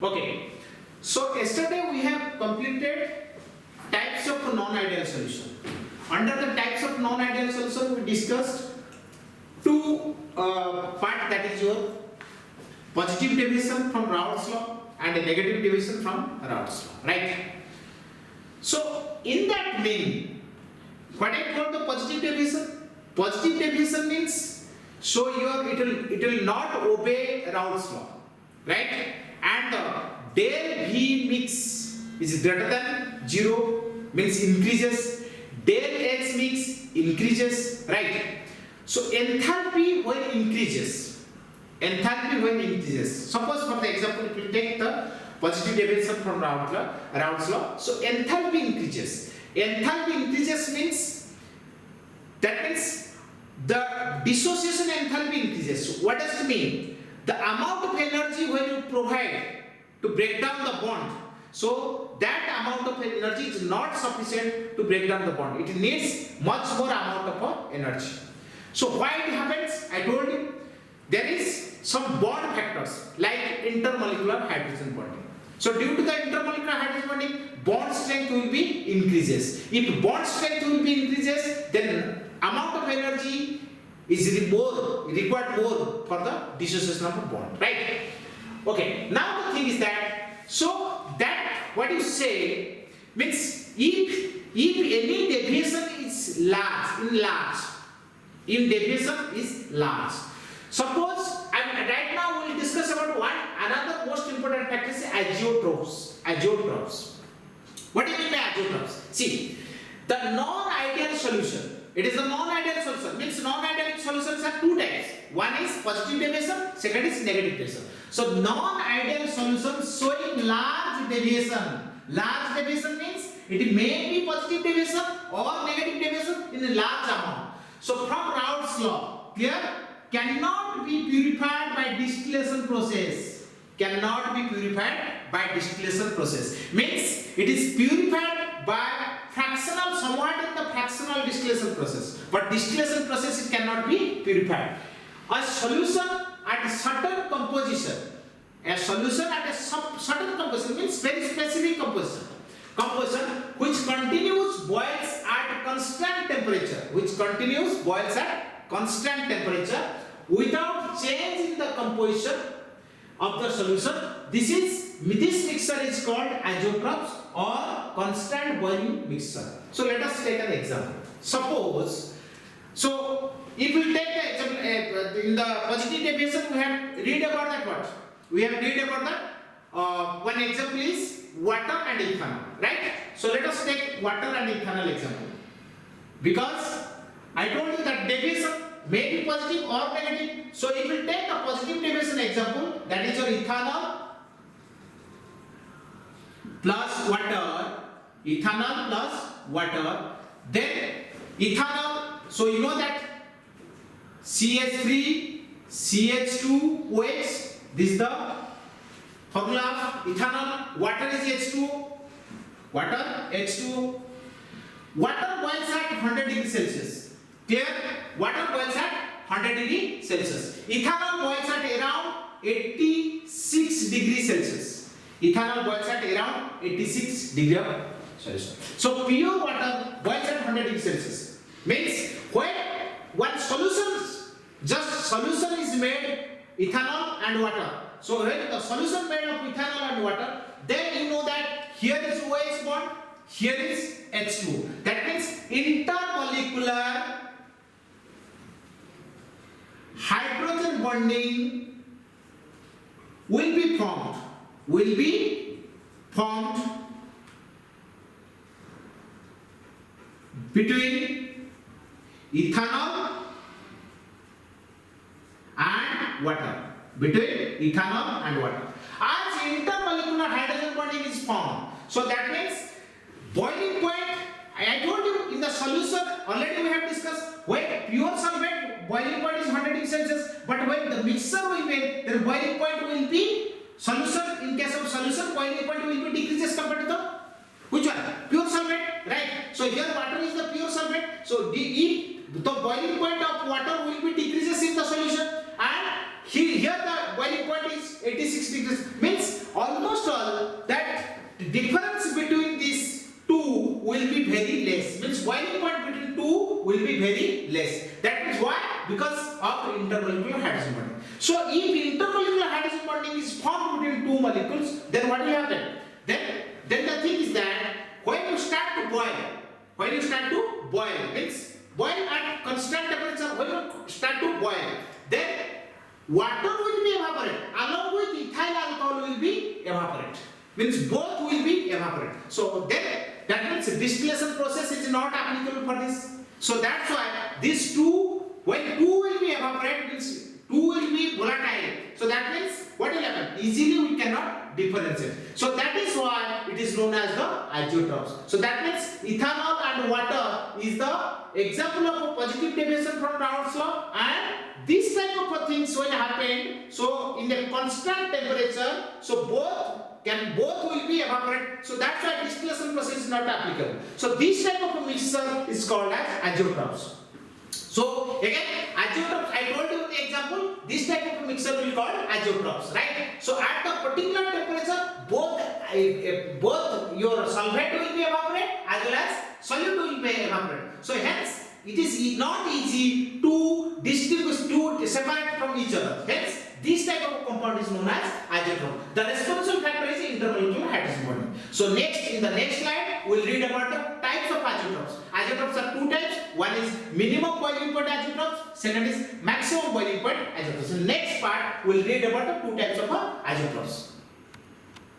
Okay, so yesterday we have completed types of non-ideal solution. Under the types of non-ideal solution, we discussed two part, that is your positive deviation from Raoult's law and a negative deviation from Raoult's law, right? So in that mean, what I call the positive deviation? Positive deviation means so it will not obey Raoult's law, right? And the del V mix is greater than 0, means increases. Del X mix increases, right? So enthalpy when increases. Enthalpy when increases. Suppose for the example, if you take the positive deviation from Raoult's law, so enthalpy increases. Enthalpy increases means the dissociation enthalpy increases. So what does it mean? The amount of energy when you provide to break down the bond, so that amount of energy is not sufficient to break down the bond. It needs much more amount of energy. So why it happens? I told you there is some bond factors like intermolecular hydrogen bonding. So due to the intermolecular hydrogen bonding, bond strength will be increases. If bond strength will be increases, then amount of energy is required more for the dissociation of a bond, right? Okay, now the thing is that, so that what you say means if any deviation is large, if deviation is large, suppose right now we will discuss about another most important factor is azeotropes. What do you mean by azeotropes? See, the non-ideal solution. It is a non-ideal solution. Means non-ideal solutions are two types. One is positive deviation, second is negative deviation. So non-ideal solutions showing large deviation. Large deviation means it may be positive deviation or negative deviation in a large amount. So from Raoult's law, clear? Cannot be purified by distillation process. Cannot be purified by distillation process. Means it is purified by fractional, somewhat in the fractional distillation process, but distillation process it cannot be purified. A solution at a certain composition, certain composition means very specific composition which continues boils at constant temperature, without change in the composition of the solution. This mixture is called azeotropes or constant boiling mixture. So let us take an example. Suppose, so if we take the example in the positive deviation, we have read about that what? We have read about that one example is water and ethanol, right? So let us take water and ethanol example. Because I told you that deviation may be positive or negative. So if we take a positive deviation example, that is your ethanol plus water, then ethanol, so you know that CH3, CH2OH, this is the formula of ethanol. Water is H2O, water boils at 100 degrees Celsius, clear? Water boils at 100 degrees Celsius. Ethanol boils at around 86 degrees Celsius. Ethanol boils at around 86 degrees Celsius. So pure water boils at 100 degrees Celsius. Means when one solution is made ethanol and water. So when the solution made of ethanol and water, then you know that here is OH bond, here is H2. That means intermolecular hydrogen bonding will be formed between ethanol and water. As intermolecular hydrogen bonding is formed, so that means boiling point, I told you in the solution already we have discussed, when pure solvent boiling point is 100 degrees Celsius, but when the mixture will be, the boiling point will be solution. In case of solution, boiling point will be decreases compared to the which one? Pure solvent, right? So here water is the pure solvent. So if the boiling point of water will be decreases in the solution, and here the boiling point is 86 degrees, means almost difference between these two will be very less. Means boiling point between two will be very less. That means why? Because of intermolecular hydrogen bonding. So if intermolecular hydrogen bonding is formed between two molecules, then what will happen? Then the thing is that when you start to boil, means boil at constant temperature, when you start to boil, then water will be evaporate along with ethyl alcohol will be evaporate. Means both will be evaporate. So then that means distillation process is not applicable for this. So that's why these two, when two will be evaporate, means two will be volatile. So that means what will happen? Easily we cannot differentiate. So that is why it is known as the azeotropes. So that means ethanol and water is the example of a positive deviation from Raoult's law, and this type of things will happen. So in the constant temperature, so both will be evaporate. So that's why distillation process is not applicable. So this type of a mixture is called as azeotropes. So again, azeotropes, I told you the example, this type of a mixture will be called azeotropes, right? So at the particular temperature, both your solvent will be evaporate as well as solute will be evaporate. So hence, it is not easy to distinguish, to separate from each other. Hence, this type of compound is known as azeotrope. The responsible factor is intermolecular hydrogen bonding. So next, in the next slide, we will read about the types of azeotropes. Azeotropes are two types. One is minimum boiling point azeotropes. Second is maximum boiling point azeotropes. So next part, we will read about the two types of azeotropes.